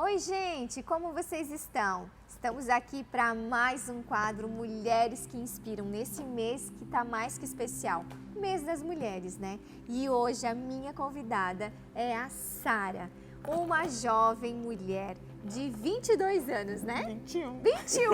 Oi, gente, como vocês estão? Estamos aqui para mais um quadro Mulheres que Inspiram, nesse mês que está mais que especial, mês das mulheres, né? E hoje a minha convidada é a Sara, uma jovem mulher de 22 anos, né? 21. 21!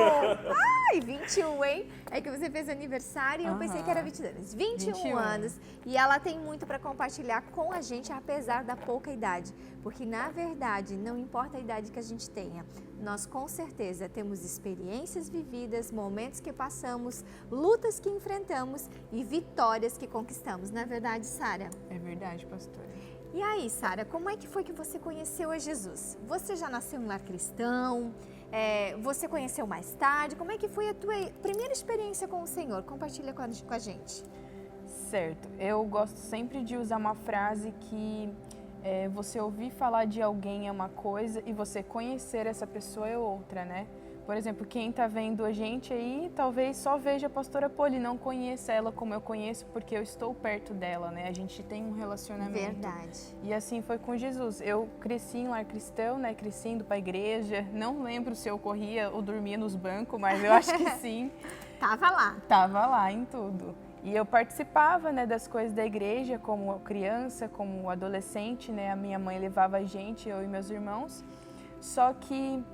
Ai, 21, hein? É que você fez aniversário e eu pensei que era 22 anos. 21 anos. E ela tem muito para compartilhar com a gente, apesar da pouca idade. Porque, na verdade, não importa a idade que a gente tenha, nós com certeza temos experiências vividas, momentos que passamos, lutas que enfrentamos e vitórias que conquistamos. Não é verdade, Sara? É verdade, pastora. E aí, Sara, como é que foi que você conheceu a Jesus? Você já nasceu em lar cristão? Você conheceu mais tarde? Como é que foi a tua primeira experiência com o Senhor? Compartilha com a gente. Certo. Eu gosto sempre de usar uma frase que você ouvir falar de alguém é uma coisa e você conhecer essa pessoa é outra, né? Por exemplo, quem está vendo a gente aí, talvez só veja a pastora Poli, não conheça ela como eu conheço, porque eu estou perto dela, né? A gente tem um relacionamento. Verdade. E assim foi com Jesus. Eu cresci em lar cristão, né? Cresci indo para a igreja. Não lembro se eu corria ou dormia nos bancos, mas eu acho que sim. Tava lá. Tava lá em tudo. E eu participava, né, das coisas da igreja como criança, como adolescente, né? A minha mãe levava a gente, eu e meus irmãos. Só que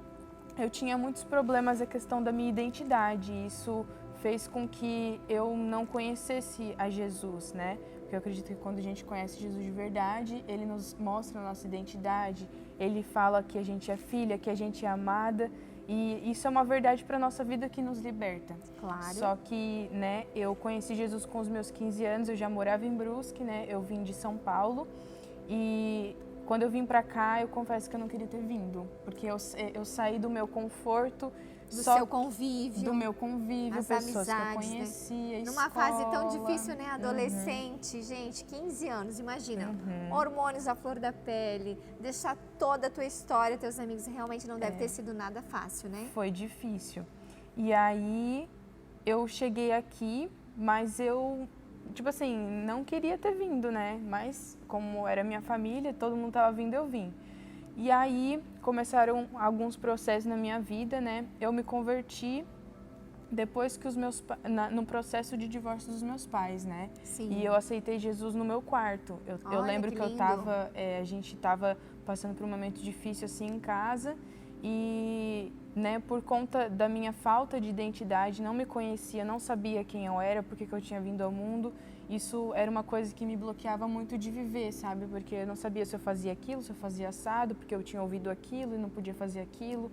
eu tinha muitos problemas a questão da minha identidade. Isso fez com que eu não conhecesse a Jesus, né? Porque eu acredito que quando a gente conhece Jesus de verdade, ele nos mostra a nossa identidade, ele fala que a gente é filha, que a gente é amada, e isso é uma verdade para a nossa vida que nos liberta. Claro. Só que, né, eu conheci Jesus com os meus 15 anos, eu já morava em Brusque, né? Eu vim de São Paulo e quando eu vim pra cá, eu confesso que eu não queria ter vindo, porque eu saí do meu conforto, do seu convívio, do meu convívio, as pessoas amizades, que eu conhecia, né? Numa escola. fase tão difícil, né? Adolescente, gente, 15 anos, imagina, hormônios à flor da pele, deixar toda a tua história, teus amigos, realmente não deve ter sido nada fácil, né? Foi difícil. E aí, eu cheguei aqui, mas eu, tipo assim, não queria ter vindo, né? Mas como era minha família, todo mundo tava vindo, eu vim. E aí começaram alguns processos na minha vida, né? Eu me converti depois que no processo de divórcio dos meus pais, né? Sim. E eu aceitei Jesus no meu quarto. Eu lembro que eu tava, a gente tava passando por um momento difícil assim em casa e, né, por conta da minha falta de identidade, não me conhecia, não sabia quem eu era, porque que eu tinha vindo ao mundo. Isso era uma coisa que me bloqueava muito de viver, sabe? Porque eu não sabia se eu fazia aquilo, se eu fazia assado, porque eu tinha ouvido aquilo e não podia fazer aquilo.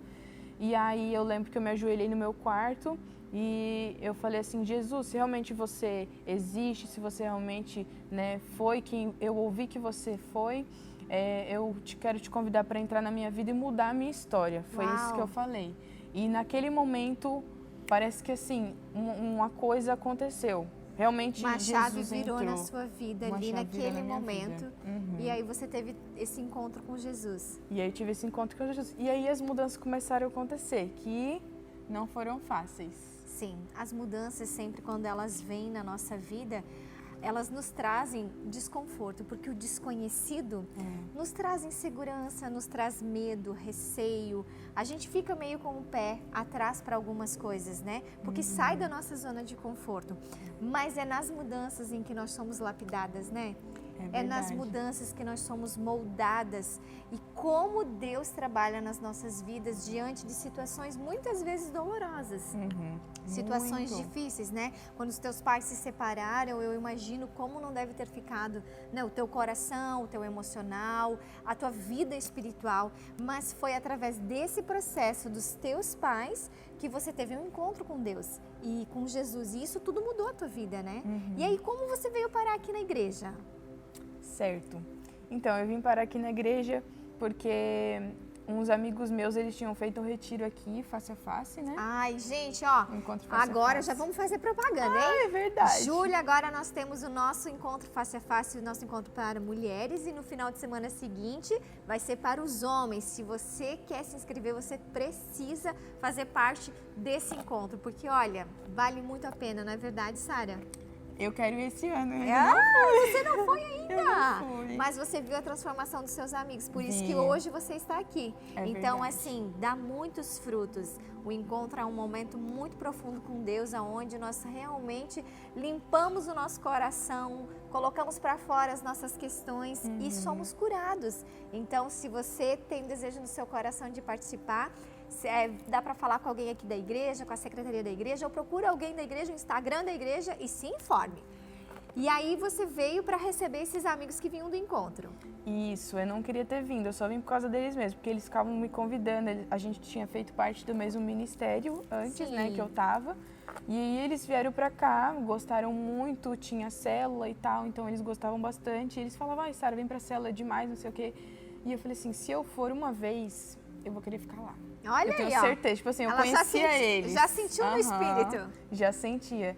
E aí eu lembro que eu me ajoelhei no meu quarto e eu falei assim, Jesus, se realmente você existe, se você realmente, né, foi quem eu ouvi que você foi, eu quero te convidar para entrar na minha vida e mudar a minha história. Foi isso que eu falei. E naquele momento, parece que assim, uma coisa aconteceu. Realmente uma chave Jesus virou entrou. na sua vida ali naquele momento. E aí você teve esse encontro com Jesus. E aí eu tive esse encontro com Jesus. E aí as mudanças começaram a acontecer, que não foram fáceis. Sim, as mudanças sempre quando elas vêm na nossa vida, elas nos trazem desconforto, porque o desconhecido nos traz insegurança, nos traz medo, receio. A gente fica meio com o pé atrás para algumas coisas, né? Porque sai da nossa zona de conforto. Mas é nas mudanças em que nós somos lapidadas, né? É nas mudanças que nós somos moldadas e como Deus trabalha nas nossas vidas diante de situações muitas vezes dolorosas, situações difíceis, né? Quando os teus pais se separaram, eu imagino como não deve ter ficado, né, o teu coração, o teu emocional, a tua vida espiritual, mas foi através desse processo dos teus pais que você teve um encontro com Deus e com Jesus, e isso tudo mudou a tua vida, né? E aí, como você veio parar aqui na igreja? Certo. Então, eu vim parar aqui na igreja porque uns amigos meus, eles tinham feito um retiro aqui, face a face, né? Ai, gente, ó, agora já vamos fazer propaganda, hein? É verdade. Julho, agora nós temos o nosso encontro face a face, o nosso encontro para mulheres, e no final de semana seguinte vai ser para os homens. Se você quer se inscrever, você precisa fazer parte desse encontro, porque olha, vale muito a pena, não é verdade, Sara? Eu quero ir esse ano. Você não foi ainda? Eu não fui. Mas você viu a transformação dos seus amigos, por isso que hoje você está aqui. Então, assim, dá muitos frutos. O encontro é um momento muito profundo com Deus, onde nós realmente limpamos o nosso coração, colocamos para fora as nossas questões e somos curados. Então, se você tem desejo no seu coração de participar, dá para falar com alguém aqui da igreja, com a secretaria da igreja, ou procura alguém da igreja, o Instagram da igreja e se informe. E aí você veio para receber esses amigos que vinham do encontro. Isso, eu não queria ter vindo, eu só vim por causa deles mesmo, porque eles ficavam me convidando, a gente tinha feito parte do mesmo ministério antes, né, que eu tava. E aí eles vieram pra cá, gostaram muito, tinha célula e tal, então eles gostavam bastante. E eles falavam, ai, Sara, vem pra célula demais, não sei o quê. E eu falei assim, se eu for uma vez, eu vou querer ficar lá. Olha eu tenho aí, certeza, tipo assim, eu conhecia eles. Já sentiu no espírito? Já sentia.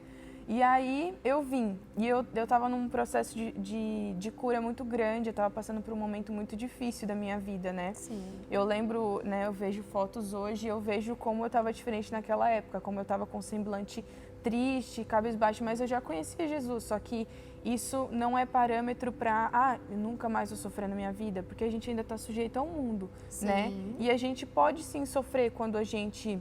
E aí eu vim, e eu tava num processo de cura muito grande, eu tava passando por um momento muito difícil da minha vida, né? Sim. Eu lembro, né, eu vejo fotos hoje, eu vejo como eu tava diferente naquela época, como eu tava com semblante triste, cabisbaixo, mas eu já conhecia Jesus, só que isso não é parâmetro para, eu nunca mais vou sofrer na minha vida, porque a gente ainda tá sujeito ao mundo, sim, né? E a gente pode sim sofrer quando a gente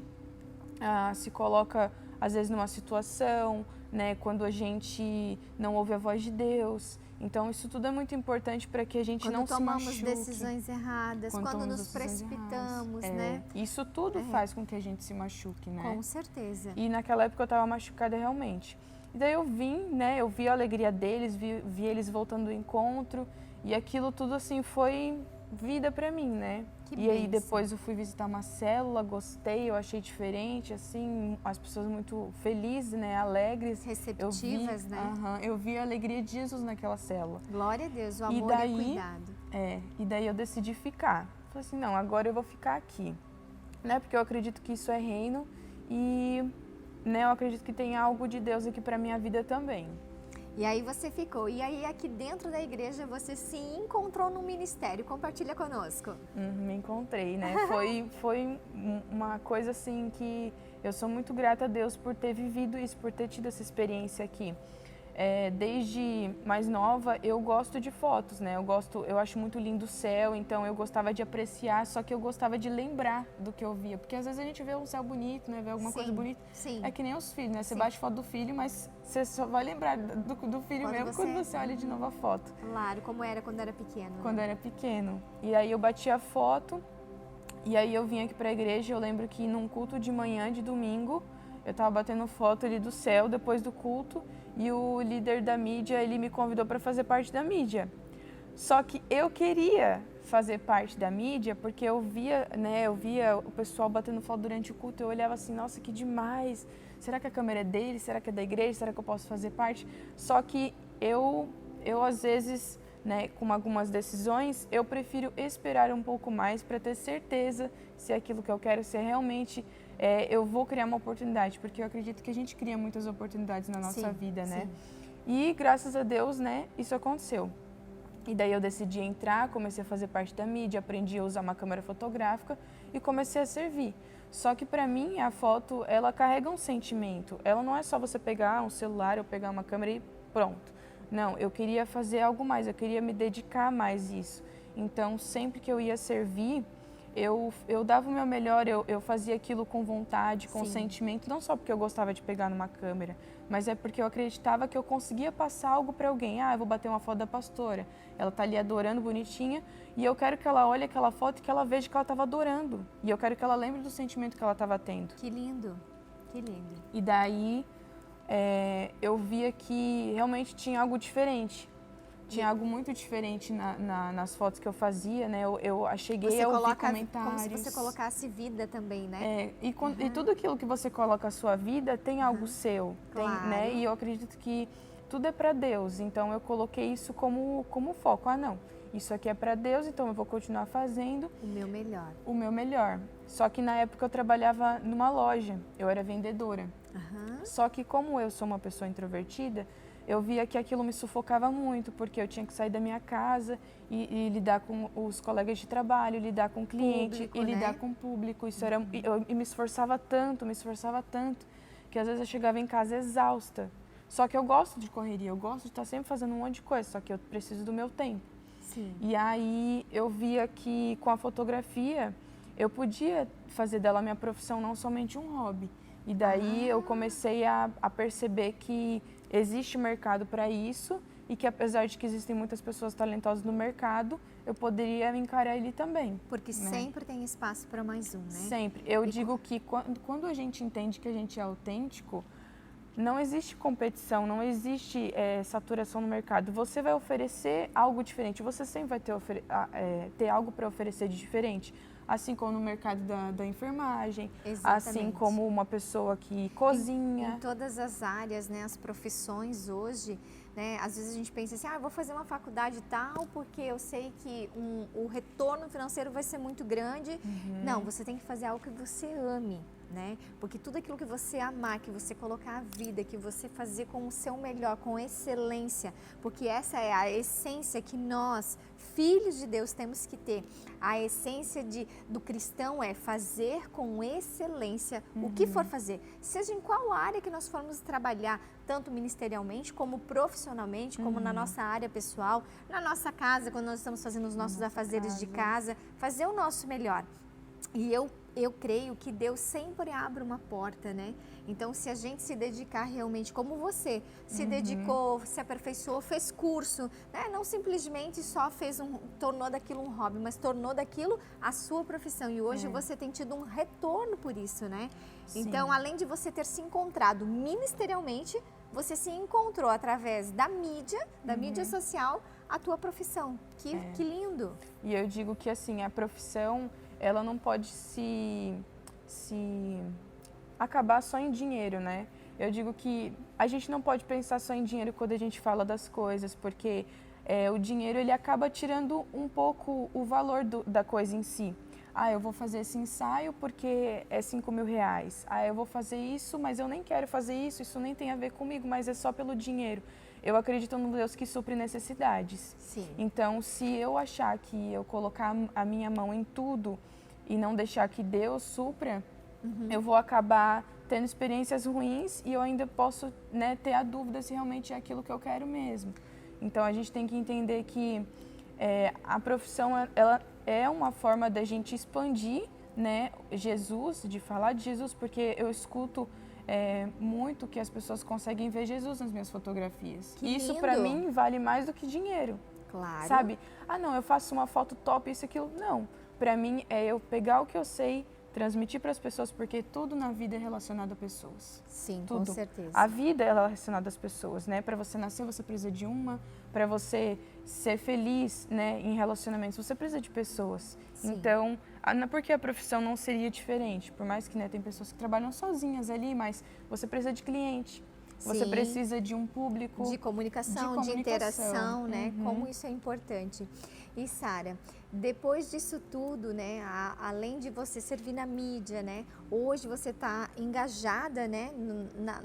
se coloca, às vezes, numa situação, né, quando a gente não ouve a voz de Deus. Então, isso tudo é muito importante para que a gente não se machuque. Quando tomamos decisões erradas, quando nos precipitamos, né? Isso tudo faz com que a gente se machuque, né? Com certeza. E naquela época eu estava machucada realmente. E daí eu vim, né, eu vi a alegria deles, vi eles voltando do encontro, e aquilo tudo, assim, foi vida para mim, né? E aí depois eu fui visitar uma célula, gostei, eu achei diferente, assim, as pessoas muito felizes, né, alegres. Receptivas, né? Eu vi a alegria de Jesus naquela célula. Glória a Deus, o amor e o cuidado. E daí eu decidi ficar. Falei assim, não, agora eu vou ficar aqui, né, porque eu acredito que isso é reino e, né, eu acredito que tem algo de Deus aqui para minha vida também. E aí você ficou. E aí aqui dentro da igreja você se encontrou no ministério. Compartilha conosco. Me encontrei, né? Foi uma coisa assim que eu sou muito grata a Deus por ter vivido isso, por ter tido essa experiência aqui. Desde mais nova eu gosto de fotos, né? Eu acho muito lindo o céu, então eu gostava de apreciar, só que eu gostava de lembrar do que eu via, porque às vezes a gente vê um céu bonito, né? Vê alguma coisa bonita. Sim. É que nem os filhos, né? Você bate foto do filho, mas você só vai lembrar do filho quando você olha de novo a foto. Claro, como era quando era pequeno. Né? Quando era pequeno. E aí eu bati a foto, e aí eu vim aqui pra igreja, eu lembro que num culto de manhã, de domingo, eu tava batendo foto ali do céu depois do culto, e o líder da mídia, ele me convidou para fazer parte da mídia. Só que eu queria fazer parte da mídia porque eu via o pessoal batendo foto durante o culto, eu olhava assim, nossa, que demais. Será que a câmera é dele? Será que é da igreja? Será que eu posso fazer parte? Só que eu às vezes, né, com algumas decisões, eu prefiro esperar um pouco mais para ter certeza se é aquilo que eu quero, se é realmente eu vou criar uma oportunidade, porque eu acredito que a gente cria muitas oportunidades na nossa vida, né? Sim. E graças a Deus, né, isso aconteceu. E daí eu decidi entrar, comecei a fazer parte da mídia, aprendi a usar uma câmera fotográfica e comecei a servir. Só que para mim a foto, ela carrega um sentimento. Ela não é só você pegar um celular ou pegar uma câmera e pronto. Não, eu queria fazer algo mais, eu queria me dedicar mais a isso. Então, sempre que eu ia servir, eu dava o meu melhor, eu fazia aquilo com vontade, com sentimento, não só porque eu gostava de pegar numa câmera, mas é porque eu acreditava que eu conseguia passar algo para alguém. Eu vou bater uma foto da pastora, ela tá ali adorando, bonitinha, e eu quero que ela olhe aquela foto e que ela veja que ela estava adorando. E eu quero que ela lembre do sentimento que ela estava tendo. Que lindo, que lindo. E daí eu via que realmente tinha algo diferente. Tinha algo muito diferente nas fotos que eu fazia, né? Eu cheguei a ouvir comentários. Como se você colocasse vida também, né? E tudo aquilo que você coloca a sua vida tem algo seu, claro. né? E eu acredito que tudo é para Deus. Então eu coloquei isso como foco. Não, isso aqui é para Deus, então eu vou continuar fazendo o meu melhor. O meu melhor. Só que na época eu trabalhava numa loja, eu era vendedora. Só que como eu sou uma pessoa introvertida, eu via que aquilo me sufocava muito, porque eu tinha que sair da minha casa e lidar com os colegas de trabalho, lidar com o cliente e lidar com o público. Isso era, eu me esforçava tanto, que às vezes eu chegava em casa exausta, Só que eu gosto de correria, eu gosto de estar sempre fazendo um monte de coisa, só que eu preciso do meu tempo. Sim. E aí eu via que com a fotografia eu podia fazer dela minha profissão, não somente um hobby. E daí eu comecei a perceber que existe mercado para isso e que apesar de que existem muitas pessoas talentosas no mercado, eu poderia me encarar ele também. Porque sempre tem espaço para mais um, né? Sempre. Eu digo que quando a gente entende que a gente é autêntico, não existe competição, não existe saturação no mercado. Você vai oferecer algo diferente, você sempre vai ter algo para oferecer de diferente. Assim como no mercado da enfermagem, assim como uma pessoa que cozinha. Em todas as áreas, né, as profissões hoje, né, às vezes a gente pensa assim, eu vou fazer uma faculdade tal porque eu sei que o retorno financeiro vai ser muito grande. Não, você tem que fazer algo que você ame. Né? Porque tudo aquilo que você amar, que você colocar a vida, que você fazer com o seu melhor, com excelência, porque essa é a essência que nós, filhos de Deus, temos que ter. A essência do cristão é fazer com excelência o que for fazer, seja em qual área que nós formos trabalhar, tanto ministerialmente, como profissionalmente, como na nossa área pessoal, na nossa casa, quando nós estamos fazendo os nossos afazeres de casa, fazer o nosso melhor. E eu creio que Deus sempre abre uma porta, né? Então, se a gente se dedicar realmente, como você se dedicou, se aperfeiçoou, fez curso, né? Não simplesmente só tornou daquilo um hobby, mas tornou daquilo a sua profissão. E hoje você tem tido um retorno por isso, né? Sim. Então, além de você ter se encontrado ministerialmente, você se encontrou através da mídia social, a tua profissão. Que lindo! E eu digo que, assim, a profissão, ela não pode se acabar só em dinheiro, né? Eu digo que a gente não pode pensar só em dinheiro quando a gente fala das coisas, porque o dinheiro ele acaba tirando um pouco o valor da coisa em si. Eu vou fazer esse ensaio porque é 5 mil reais. Eu vou fazer isso, mas eu nem quero fazer isso nem tem a ver comigo, mas é só pelo dinheiro. Eu acredito no Deus que supre necessidades. Sim. Então, se eu achar que eu colocar a minha mão em tudo e não deixar que Deus supra, eu vou acabar tendo experiências ruins e eu ainda posso, né, ter a dúvida se realmente é aquilo que eu quero mesmo. Então, a gente tem que entender que a profissão ela é uma forma da gente expandir, né, Jesus, de falar de Jesus, porque eu escuto muito que as pessoas conseguem ver Jesus nas minhas fotografias. Que isso lindo. para mim vale mais do que dinheiro. Claro. Sabe? Não, eu faço uma foto top, isso, aquilo. Não. Para mim é eu pegar o que eu sei, transmitir para as pessoas, porque tudo na vida é relacionado a pessoas. Sim, tudo. com certeza. A vida é relacionada às pessoas, né? Para você nascer, você precisa de uma. Para você ser feliz, né, em relacionamentos, você precisa de pessoas. Sim. Então, porque a profissão não seria diferente? Por mais que, né, tem pessoas que trabalham sozinhas ali, mas você precisa de cliente. Você Sim. precisa de um público. De comunicação, de interação, né? Como isso é importante. E Sara, depois disso tudo, né? Além de você servir na mídia, né? Hoje você está engajada, né?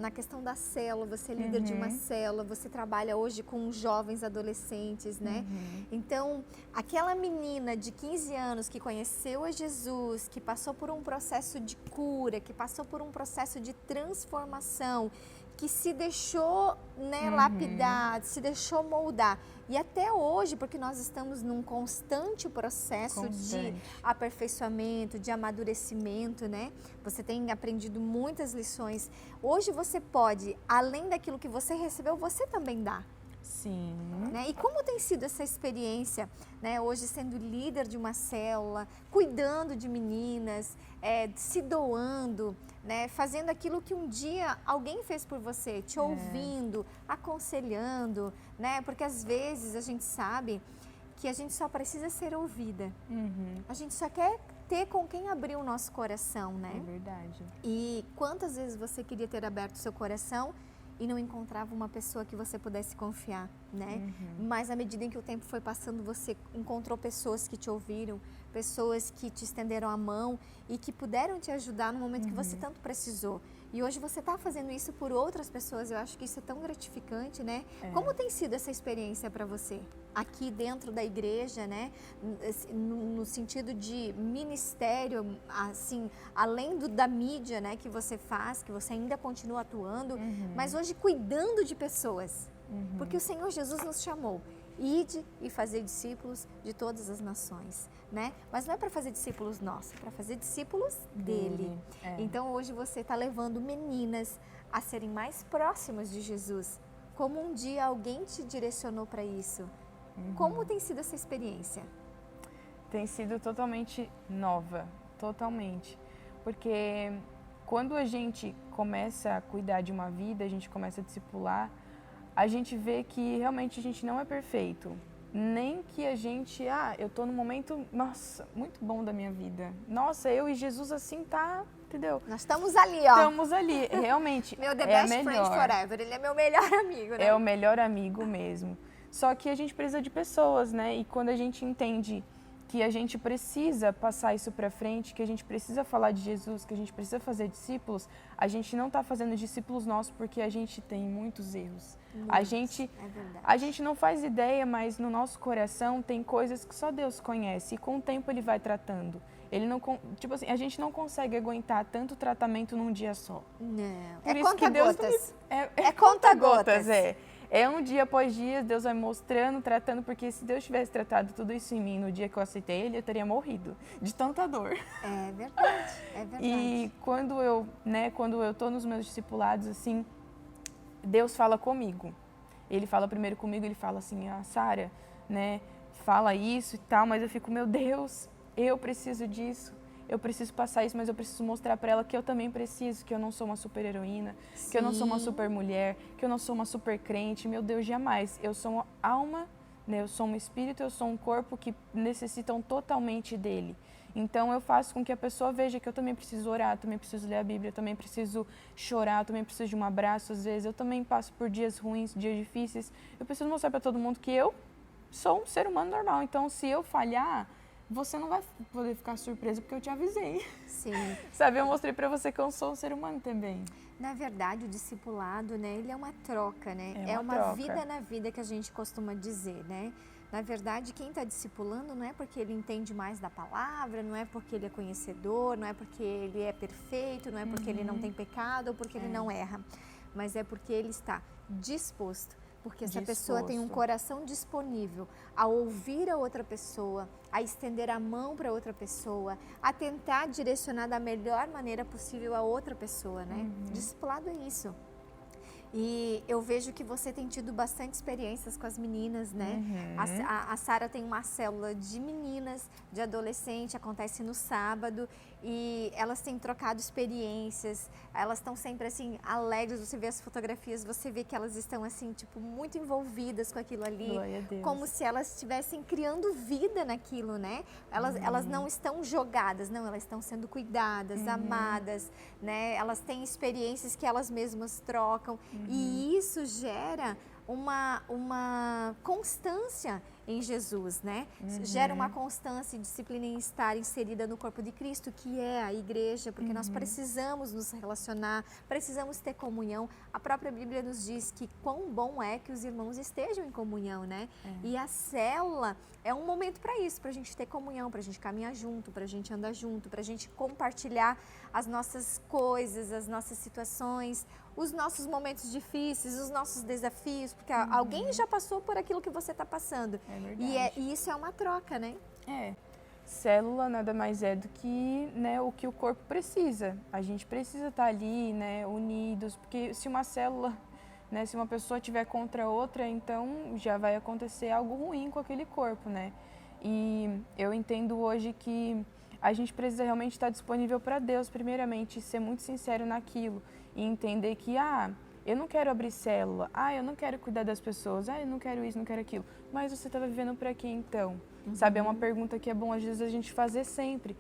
Na questão da célula, você é líder de uma célula, você trabalha hoje com jovens adolescentes, né? Então, aquela menina de 15 anos que conheceu a Jesus, que passou por um processo de cura, que passou por um processo de transformação, que se deixou, né, lapidar, se deixou moldar. E até hoje, porque nós estamos num constante processo de aperfeiçoamento, de amadurecimento, né? Você tem aprendido muitas lições. Hoje você pode, além daquilo que você recebeu, você também dá. Sim. Né? E como tem sido essa experiência, né? Hoje sendo líder de uma célula, cuidando de meninas, se doando, né? Fazendo aquilo que um dia alguém fez por você, te ouvindo, aconselhando, né? Porque às vezes a gente sabe que a gente só precisa ser ouvida. A gente só quer ter com quem abrir o nosso coração, né? É verdade. E quantas vezes você queria ter aberto seu coração e não encontrava uma pessoa que você pudesse confiar, né? Mas à medida em que o tempo foi passando, você encontrou pessoas que te ouviram, pessoas que te estenderam a mão e que puderam te ajudar no momento que você tanto precisou. E hoje você está fazendo isso por outras pessoas, eu acho que isso é tão gratificante, né? Como tem sido essa experiência para você? Aqui dentro da igreja, né? No sentido de ministério, assim, além da mídia, né, que você faz, que você ainda continua atuando, mas hoje cuidando de pessoas. Porque o Senhor Jesus nos chamou. Ide e fazer discípulos de todas as nações, né? Mas não é para fazer discípulos nossos, é para fazer discípulos dele. Então hoje você está levando meninas a serem mais próximas de Jesus. Como um dia alguém te direcionou para isso? Como tem sido essa experiência? Tem sido totalmente nova, totalmente. Porque quando a gente começa a cuidar de uma vida, a gente começa a discipular, a gente vê que realmente a gente não é perfeito. Nem que a gente, eu tô num momento, nossa, muito bom da minha vida. Nossa, eu e Jesus assim tá, entendeu? Nós estamos ali, ó. Estamos ali, realmente. Meu the best friend forever, ele é meu melhor amigo, né? É o melhor amigo mesmo. Só que a gente precisa de pessoas, né? E quando a gente entende que a gente precisa passar isso para frente, que a gente precisa falar de Jesus, que a gente precisa fazer discípulos, a gente não está fazendo discípulos nossos porque a gente tem muitos erros. A gente não faz ideia, mas no nosso coração tem coisas que só Deus conhece e com o tempo Ele vai tratando. Ele não, tipo assim, a gente não consegue aguentar tanto tratamento num dia só. Não. Por isso que Deus é conta-gotas. É um dia após dia, Deus vai mostrando, tratando, porque se Deus tivesse tratado tudo isso em mim no dia que eu aceitei Ele, eu teria morrido de tanta dor. É verdade, é verdade. E quando eu tô nos meus discipulados, assim, Deus fala comigo. Ele fala primeiro comigo, ele fala assim, Sara, né, fala isso e tal, mas eu fico, meu Deus, eu preciso disso. Eu preciso passar isso, mas eu preciso mostrar para ela que eu também preciso, que eu não sou uma super heroína, que eu não sou uma super mulher, que eu não sou uma super crente. Meu Deus, jamais. Eu sou uma alma, né? Eu sou um espírito, eu sou um corpo que necessitam totalmente dele. Então eu faço com que a pessoa veja que eu também preciso orar, eu também preciso ler a Bíblia, eu também preciso chorar, eu também preciso de um abraço às vezes, eu também passo por dias ruins, dias difíceis. Eu preciso mostrar para todo mundo que eu sou um ser humano normal. Então se eu falhar, você não vai poder ficar surpresa porque eu te avisei. Sim. Sabe, eu mostrei pra você que eu sou um ser humano também. Na verdade, o discipulado, né, ele é uma troca, né? É uma troca. Vida na vida que a gente costuma dizer, né? Na verdade, quem está discipulando não é porque ele entende mais da palavra, não é porque ele é conhecedor, não é porque ele é perfeito, não é porque ele não tem pecado ou porque ele não erra, mas é porque ele está disposto. Porque essa pessoa tem um coração disponível a ouvir a outra pessoa, a estender a mão para outra pessoa, a tentar direcionar da melhor maneira possível a outra pessoa, né? Discipulado é isso. E eu vejo que você tem tido bastante experiências com as meninas, né? A Sara tem uma célula de meninas, de adolescente, acontece no sábado. E elas têm trocado experiências, elas estão sempre assim, alegres, você vê as fotografias, você vê que elas estão assim, tipo, muito envolvidas com aquilo ali. Glória a Deus. Como se elas estivessem criando vida naquilo, né? Elas não estão jogadas, não, elas estão sendo cuidadas, amadas, né? Elas têm experiências que elas mesmas trocam e isso gera uma constância em Jesus, né? Gera uma constância e disciplina em estar inserida no corpo de Cristo, que é a igreja, porque nós precisamos nos relacionar, precisamos ter comunhão. A própria Bíblia nos diz que quão bom é que os irmãos estejam em comunhão, né? E a célula é um momento para isso, para a gente ter comunhão, para a gente caminhar junto, para a gente andar junto, para a gente compartilhar as nossas coisas, as nossas situações, os nossos momentos difíceis, os nossos desafios, porque alguém já passou por aquilo que você está passando. É verdade. E isso é uma troca, né? Célula nada mais é do que, né, o que o corpo precisa. A gente precisa estar ali, né, unidos, porque se uma célula, né, se uma pessoa tiver contra outra, então já vai acontecer algo ruim com aquele corpo, né? E eu entendo hoje que a gente precisa realmente estar disponível para Deus, primeiramente, ser muito sincero naquilo e entender que, eu não quero abrir célula, eu não quero cuidar das pessoas, eu não quero isso, não quero aquilo. Mas você estava vivendo para quê então? Sabe, é uma pergunta que é bom às vezes a gente fazer sempre.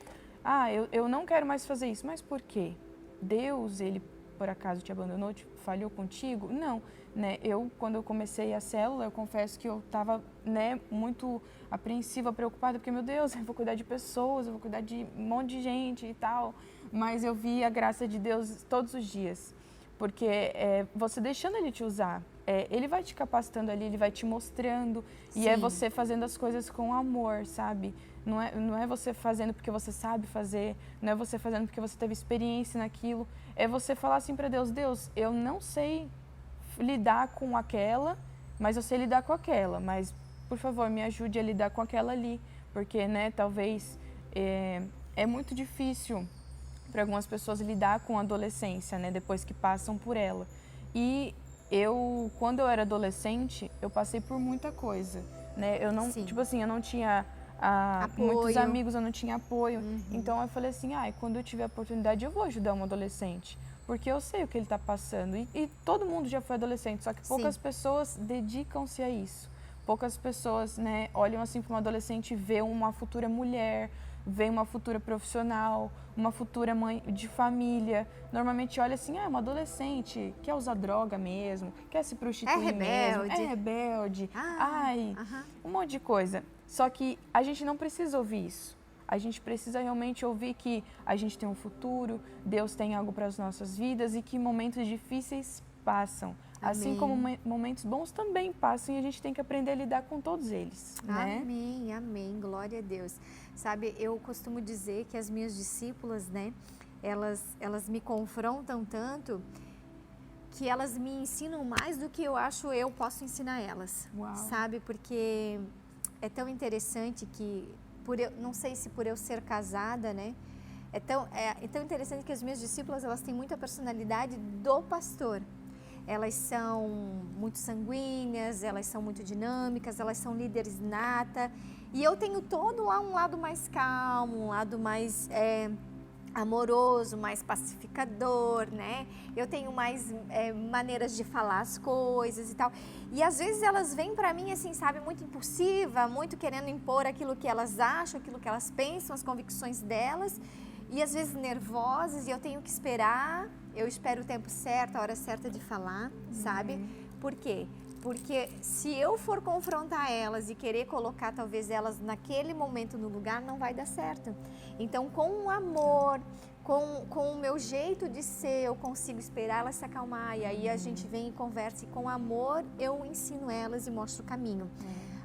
Eu não quero mais fazer isso, mas por quê? Deus, ele, por acaso te abandonou, falhou contigo? Não, né? Quando eu comecei a célula, eu confesso que eu estava, né, muito apreensiva, preocupada, porque, meu Deus, eu vou cuidar de pessoas, eu vou cuidar de um monte de gente e tal. Mas eu vi a graça de Deus todos os dias, porque você deixando Ele te usar, Ele vai te capacitando ali, Ele vai te mostrando, Sim. E é você fazendo as coisas com amor, sabe? Não é você fazendo porque você sabe fazer, não é você fazendo porque você teve experiência naquilo, é você falar assim para Deus, Deus, eu não sei lidar com aquela, mas eu sei lidar com aquela, mas por favor me ajude a lidar com aquela ali, porque, né, talvez é muito difícil para algumas pessoas lidar com a adolescência, né, depois que passam por ela. E quando eu era adolescente, eu passei por muita coisa, né? Eu não, Sim. tipo assim, eu não tinha muitos amigos, eu não tinha apoio. Então eu falei assim, quando eu tiver a oportunidade, eu vou ajudar um adolescente, porque eu sei o que ele está passando. E todo mundo já foi adolescente, só que poucas pessoas dedicam-se a isso. Poucas pessoas, né, olham assim para um adolescente e vê uma futura mulher, vê uma futura profissional, uma futura mãe de família. Normalmente olha assim, uma adolescente, quer usar droga mesmo, quer se prostituir mesmo, é rebelde, um monte de coisa. Só que a gente não precisa ouvir isso. A gente precisa realmente ouvir que a gente tem um futuro, Deus tem algo para as nossas vidas e que momentos difíceis passam. Amém. Assim como momentos bons também passam e a gente tem que aprender a lidar com todos eles, né? Amém, amém, glória a Deus. Sabe, eu costumo dizer que as minhas discípulas, né, elas me confrontam tanto que elas me ensinam mais do que eu posso ensinar elas. Uau. Sabe, porque é tão interessante que, não sei se por eu ser casada, né, é tão interessante que as minhas discípulas, elas têm muita personalidade do pastor. Elas são muito sanguíneas, elas são muito dinâmicas, elas são líderes nata. E eu tenho todo lá um lado mais calmo, um lado mais amoroso, mais pacificador, né? Eu tenho mais maneiras de falar as coisas e tal. E às vezes elas vêm pra mim assim, sabe, muito impulsiva, muito querendo impor aquilo que elas acham, aquilo que elas pensam, as convicções delas. E às vezes nervosas, e eu tenho que esperar, eu espero o tempo certo, a hora certa de falar, sabe? Por quê? Porque se eu for confrontar elas e querer colocar talvez elas naquele momento no lugar, não vai dar certo. Então, com o amor, com o meu jeito de ser, eu consigo esperar elas se acalmar. E aí a gente vem e conversa, e com amor eu ensino elas e mostro o caminho.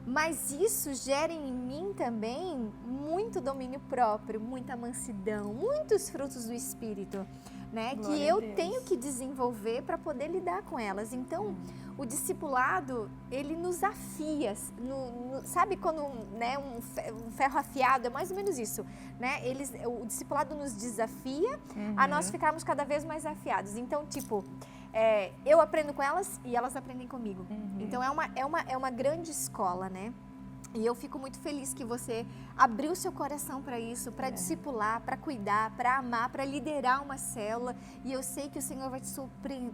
Mas isso gera em mim também muito domínio próprio, muita mansidão, muitos frutos do Espírito, né? Glória que eu a Deus. tenho que desenvolver para poder lidar com elas. Então, o discipulado, ele nos afia, sabe quando, né, um ferro afiado, é mais ou menos isso, né? O discipulado nos desafia a nós ficarmos cada vez mais afiados. Então, tipo, eu aprendo com elas e elas aprendem comigo. Então, é uma grande escola, né? E eu fico muito feliz que você abriu seu coração para isso, para discipular, para cuidar, para amar, para liderar uma célula. E eu sei que o Senhor vai te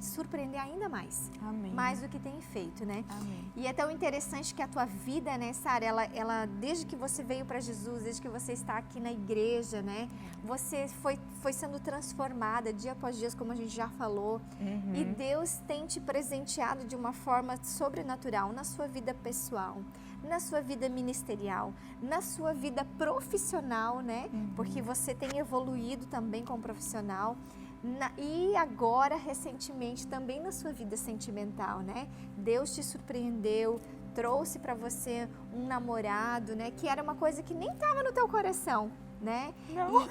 surpreender ainda mais. Amém. Mais do que tem feito, né? Amém. E é tão interessante que a tua vida, né, Sara, ela desde que você veio para Jesus, desde que você está aqui na igreja, né? Você foi sendo transformada dia após dia, como a gente já falou. E Deus tem te presenteado de uma forma sobrenatural na sua vida pessoal, na sua vida ministerial, na sua vida profissional, né? Porque você tem evoluído também como profissional. E agora, recentemente, também na sua vida sentimental, né? Deus te surpreendeu, trouxe para você um namorado, né? Que era uma coisa que nem estava no teu coração, né? Não.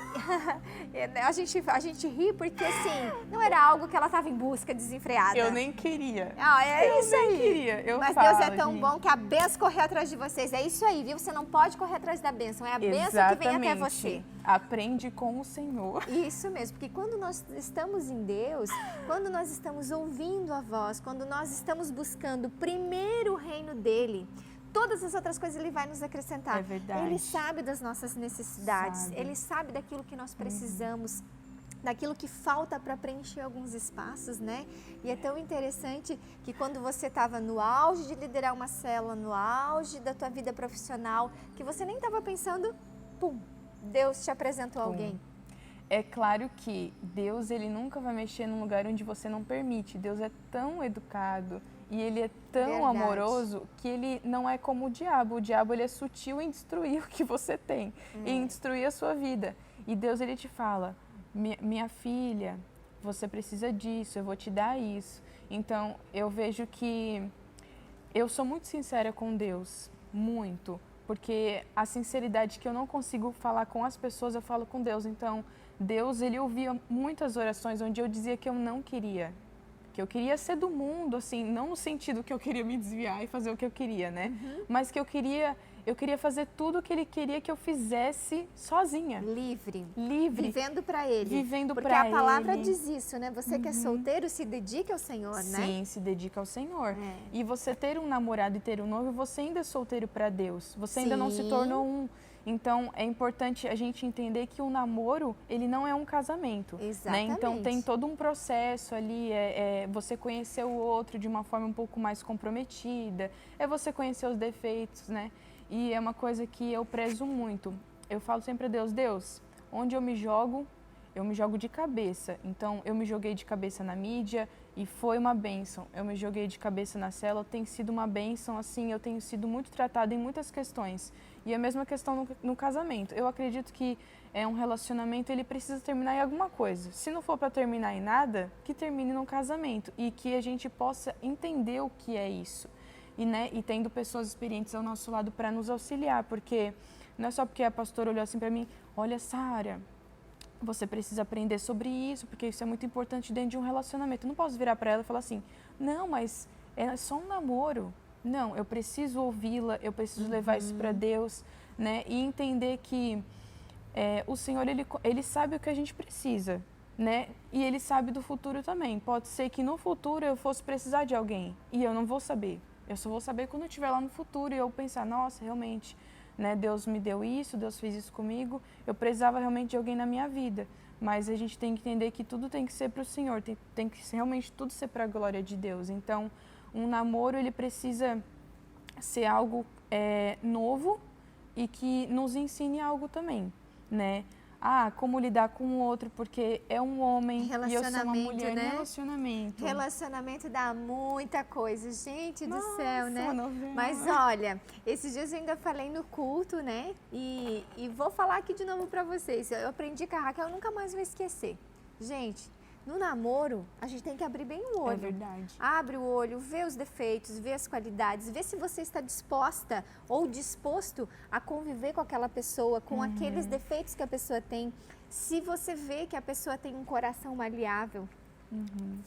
A gente ri porque, assim, não era algo que ela estava em busca desenfreada. Eu nem queria. É isso aí. Queria. Mas Deus é tão bom que a bênção correu atrás de vocês. É isso aí, viu? Você não pode correr atrás da bênção. É a bênção que vem até você. Aprende com o Senhor. Isso mesmo, porque quando nós estamos em Deus, quando nós estamos ouvindo a voz, quando nós estamos buscando primeiro o reino dele, todas as outras coisas Ele vai nos acrescentar. É verdade. Ele sabe das nossas necessidades, Ele sabe daquilo que nós precisamos, daquilo que falta para preencher alguns espaços, né? E é tão interessante que quando você estava no auge de liderar uma célula, no auge da tua vida profissional, que você nem estava pensando, pum, Deus te apresentou alguém. É claro que Deus, ele nunca vai mexer num lugar onde você não permite. Deus é tão educado e ele é tão amoroso que ele não é como o diabo. O diabo, ele é sutil em destruir o que você tem, em destruir a sua vida. E Deus, ele te fala, minha filha, você precisa disso, eu vou te dar isso. Então, eu vejo que eu sou muito sincera com Deus, muito. Porque a sinceridade que eu não consigo falar com as pessoas, eu falo com Deus. Então, Deus, ele ouvia muitas orações onde eu dizia que eu não queria. Que eu queria ser do mundo, assim, não no sentido que eu queria me desviar e fazer o que eu queria, né? Mas que eu queria fazer tudo o que ele queria que eu fizesse sozinha. Livre. Vivendo para ele. Vivendo para ele. Porque a palavra diz isso, né? Você que é solteiro, se dedique ao Senhor, né? Sim, se dedica ao Senhor. E você ter um namorado e ter um noivo, você ainda é solteiro para Deus. Você ainda não se tornou um. Então, é importante a gente entender que o namoro, ele não é um casamento. Exatamente. Né? Então, tem todo um processo ali, você conhecer o outro de uma forma um pouco mais comprometida, é você conhecer os defeitos, né? E é uma coisa que eu prezo muito. Eu falo sempre a Deus, onde eu me jogo de cabeça. Então, eu me joguei de cabeça na mídia e foi uma bênção. Eu me joguei de cabeça na célula, tem sido uma bênção, assim, eu tenho sido muito tratada em muitas questões. E a mesma questão no casamento. Eu acredito que um relacionamento, ele precisa terminar em alguma coisa. Se não for para terminar em nada, que termine no casamento. E que a gente possa entender o que é isso. E tendo pessoas experientes ao nosso lado para nos auxiliar. Porque não é só porque a pastora olhou assim para mim, olha, Sara, você precisa aprender sobre isso, porque isso é muito importante dentro de um relacionamento. Eu não posso virar para ela e falar assim, não, mas é só um namoro. Não, eu preciso ouvi-la, eu preciso levar isso para Deus, né? E entender que o Senhor, ele sabe o que a gente precisa, né? E Ele sabe do futuro também. Pode ser que no futuro eu fosse precisar de alguém e eu não vou saber. Eu só vou saber quando eu estiver lá no futuro e eu pensar, nossa, realmente, né? Deus me deu isso, Deus fez isso comigo, eu precisava realmente de alguém na minha vida. Mas a gente tem que entender que tudo tem que ser para o Senhor, tem que realmente tudo ser para a glória de Deus. Então, um namoro, ele precisa ser algo novo e que nos ensine algo também, né? Como lidar com o outro, porque é um homem e eu sou uma mulher, né? Relacionamento. Relacionamento dá muita coisa, gente do céu, né? Novela. Mas olha, esses dias eu ainda falei no culto, né? E vou falar aqui de novo pra vocês. Eu aprendi com a Raquel, eu nunca mais vou esquecer. Gente, no namoro, a gente tem que abrir bem o olho. É verdade. Abre o olho, vê os defeitos, vê as qualidades, vê se você está disposta ou disposto a conviver com aquela pessoa, com aqueles defeitos que a pessoa tem. Se você vê que a pessoa tem um coração maleável,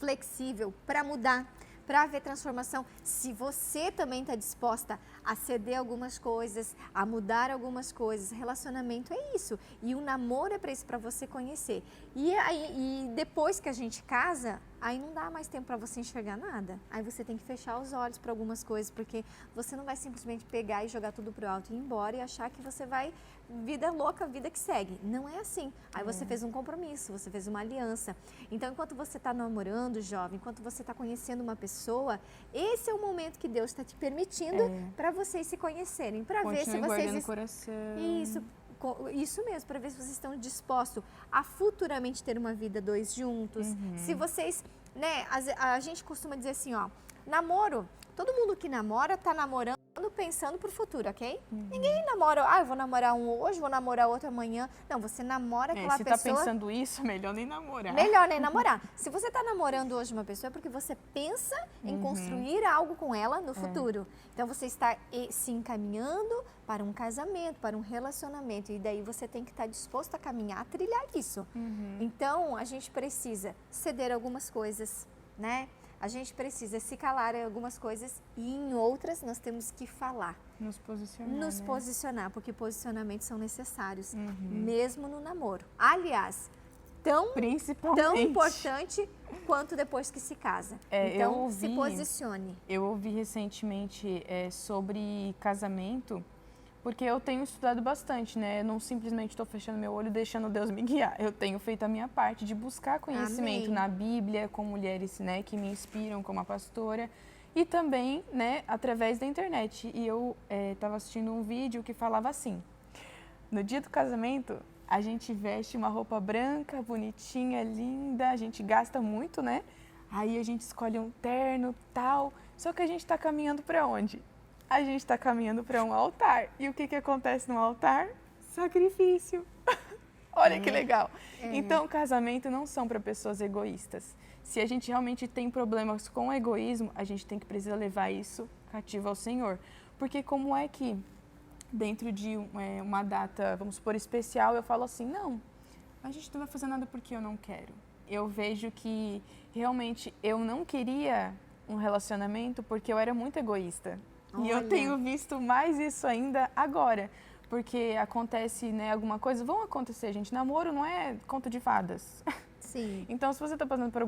flexível, para mudar, para haver transformação, se você também está disposta a ceder algumas coisas, a mudar algumas coisas, relacionamento é isso. E o namoro é para isso, para você conhecer. E depois que a gente casa, aí não dá mais tempo para você enxergar nada. Aí você tem que fechar os olhos para algumas coisas, porque você não vai simplesmente pegar e jogar tudo pro alto e ir embora e achar que você vai, vida louca, vida que segue. Não é assim. Aí você fez um compromisso, você fez uma aliança. Então, enquanto você está namorando, jovem, enquanto você está conhecendo uma pessoa, esse é o momento que Deus está te permitindo para vocês se conhecerem, para ver se vocês... no coração. Isso mesmo, para ver se vocês estão dispostos a futuramente ter uma vida dois juntos. Se vocês, né, a gente costuma dizer assim, ó, namoro, todo mundo que namora tá namorando pensando pro futuro, ok? Ninguém namora, eu vou namorar um hoje, vou namorar outro amanhã. Não, você namora aquela pessoa... Se tá pensando isso, melhor nem namorar. Melhor nem namorar. Se você tá namorando hoje uma pessoa, é porque você pensa em construir algo com ela no futuro. Então, você está se encaminhando para um casamento, para um relacionamento. E daí você tem que estar disposto a caminhar, a trilhar isso. Então, a gente precisa ceder algumas coisas, né? A gente precisa se calar em algumas coisas e em outras nós temos que falar. Nos posicionar. Nos posicionar, porque posicionamentos são necessários, mesmo no namoro. Aliás, tão importante quanto depois que se casa. Então, se posicione. Eu ouvi recentemente sobre casamento, porque eu tenho estudado bastante, né? Eu não simplesmente estou fechando meu olho e deixando Deus me guiar. Eu tenho feito a minha parte de buscar conhecimento na Bíblia, com mulheres, né, que me inspiram, como a pastora, e também, né, através da internet. E eu estava assistindo um vídeo que falava assim, no dia do casamento, a gente veste uma roupa branca, bonitinha, linda, a gente gasta muito, né? Aí a gente escolhe um terno, tal, só que a gente está caminhando para onde? A gente está caminhando para um altar. E o que acontece no altar? Sacrifício. Olha que legal. Então, casamento não são para pessoas egoístas. Se a gente realmente tem problemas com o egoísmo, a gente tem que precisar levar isso cativo ao Senhor. Porque como é que dentro de uma data, vamos supor, especial, eu falo assim, não, a gente não vai fazer nada porque eu não quero. Eu vejo que realmente eu não queria um relacionamento porque eu era muito egoísta. Olha. E eu tenho visto mais isso ainda agora. Porque acontece, né, alguma coisa, vão acontecer, gente. Namoro não é conto de fadas. Sim. Então, se você está passando por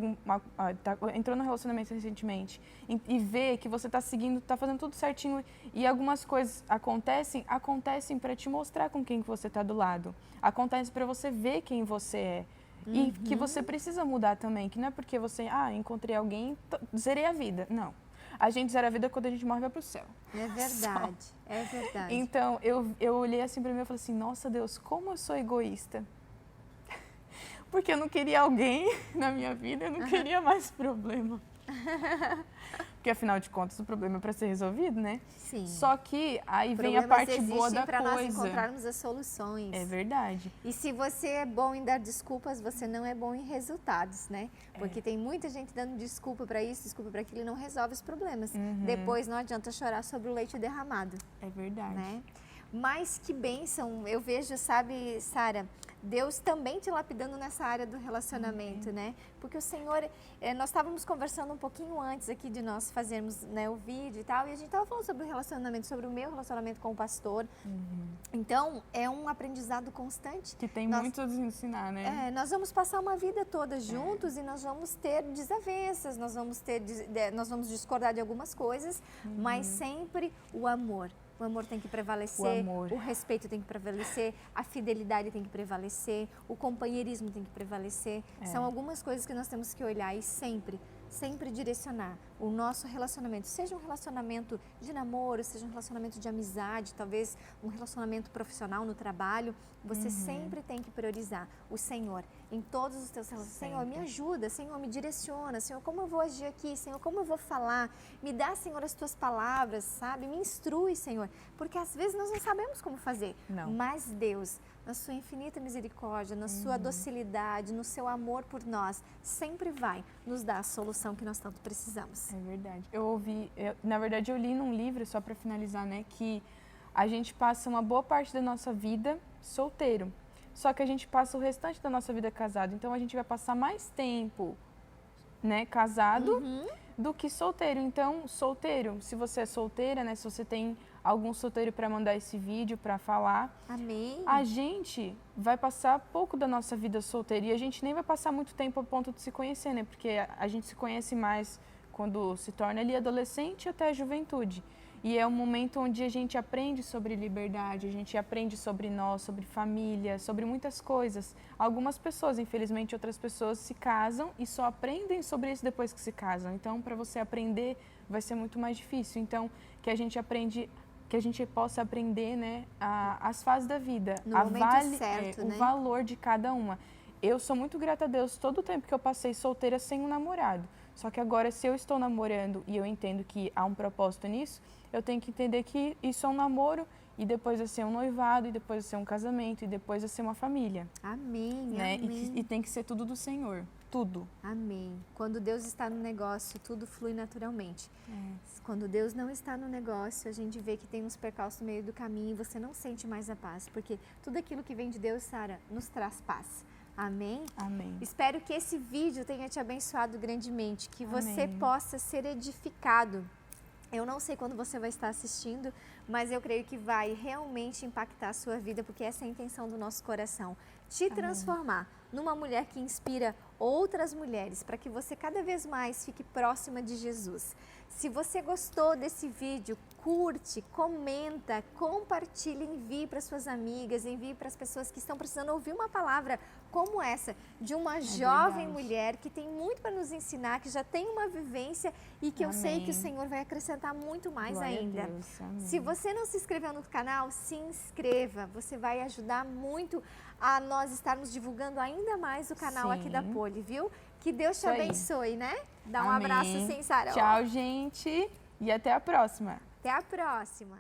entrou num relacionamento recentemente e vê que você está seguindo, está fazendo tudo certinho e algumas coisas acontecem para te mostrar com quem que você está do lado. Acontece para você ver quem você é. E que você precisa mudar também, que não é porque você, encontrei alguém, zerei a vida. Não. A gente zera a vida quando a gente morre e vai pro céu. É verdade, é verdade. Então, eu olhei assim pra mim e falei assim, nossa Deus, como eu sou egoísta. Porque eu não queria alguém na minha vida, eu não queria mais problema. Porque, afinal de contas, o problema é para ser resolvido, né? Sim. Só que aí vem a parte boa da pra coisa. Nós encontrarmos as soluções. É verdade. E se você é bom em dar desculpas, você não é bom em resultados, né? Porque tem muita gente dando desculpa para isso, desculpa para aquilo e não resolve os problemas. Depois não adianta chorar sobre o leite derramado. É verdade. Né? Mas que bênção, eu vejo, sabe, Sara, Deus também te lapidando nessa área do relacionamento, né? Porque o Senhor, nós estávamos conversando um pouquinho antes aqui de nós fazermos, né, o vídeo e tal, e a gente estava falando sobre o relacionamento, sobre o meu relacionamento com o pastor. Então, é um aprendizado constante. Que tem muito a nos ensinar, né? Nós vamos passar uma vida toda juntos e nós vamos ter desavenças, nós vamos discordar de algumas coisas, mas sempre o amor. O amor tem que prevalecer, o respeito tem que prevalecer, a fidelidade tem que prevalecer, o companheirismo tem que prevalecer. São algumas coisas que nós temos que olhar e sempre direcionar o nosso relacionamento. Seja um relacionamento de namoro, seja um relacionamento de amizade, talvez um relacionamento profissional no trabalho. Você sempre tem que priorizar o Senhor em todos os teus relacionamentos. Senhor, me ajuda, Senhor, me direciona, Senhor, como eu vou agir aqui, Senhor, como eu vou falar, me dá, Senhor, as tuas palavras, sabe, me instrui, Senhor, porque às vezes nós não sabemos como fazer, mas Deus, na sua infinita misericórdia, na sua docilidade, no seu amor por nós, sempre vai nos dar a solução que nós tanto precisamos. É verdade. Na verdade, eu li num livro, só para finalizar, né, que a gente passa uma boa parte da nossa vida solteiro. Só que a gente passa o restante da nossa vida casado. Então, a gente vai passar mais tempo, né, casado do que solteiro. Então, solteiro, se você é solteira, né, se você tem algum solteiro para mandar esse vídeo, para falar. Amém. A gente vai passar pouco da nossa vida solteira e a gente nem vai passar muito tempo a ponto de se conhecer, né? Porque a gente se conhece mais quando se torna ali adolescente até a juventude. E é um momento onde a gente aprende sobre liberdade, a gente aprende sobre nós, sobre família, sobre muitas coisas. Algumas pessoas, infelizmente, outras pessoas se casam e só aprendem sobre isso depois que se casam. Então, para você aprender, vai ser muito mais difícil. Então, que a gente possa aprender, né, as fases da vida, no momento certo, né? O valor de cada uma. Eu sou muito grata a Deus todo o tempo que eu passei solteira sem um namorado. Só que agora, se eu estou namorando e eu entendo que há um propósito nisso, eu tenho que entender que isso é um namoro e depois vai ser um noivado e depois vai ser um casamento e depois vai ser uma família. Amém, né? amém. E tem que ser tudo do Senhor, tudo. Amém. Quando Deus está no negócio, tudo flui naturalmente. Quando Deus não está no negócio, a gente vê que tem uns percalços no meio do caminho e você não sente mais a paz, porque tudo aquilo que vem de Deus, Sara, nos traz paz. Amém? Amém. Espero que esse vídeo tenha te abençoado grandemente, que você possa ser edificado. Eu não sei quando você vai estar assistindo, mas eu creio que vai realmente impactar a sua vida, porque essa é a intenção do nosso coração. Te transformar numa mulher que inspira outras mulheres, para que você cada vez mais fique próxima de Jesus. Se você gostou desse vídeo, curte, comenta, compartilhe, envie para suas amigas, envie para as pessoas que estão precisando ouvir uma palavra como essa, de uma jovem mulher que tem muito para nos ensinar, que já tem uma vivência e que eu sei que o Senhor vai acrescentar muito mais ainda. Se você não se inscreveu no canal, se inscreva, você vai ajudar muito a nós estarmos divulgando ainda mais o canal aqui da Poli, viu? Que Deus te abençoe, né? Dá um abraço, sim, Sara. Tchau, gente, e até a próxima. Até a próxima.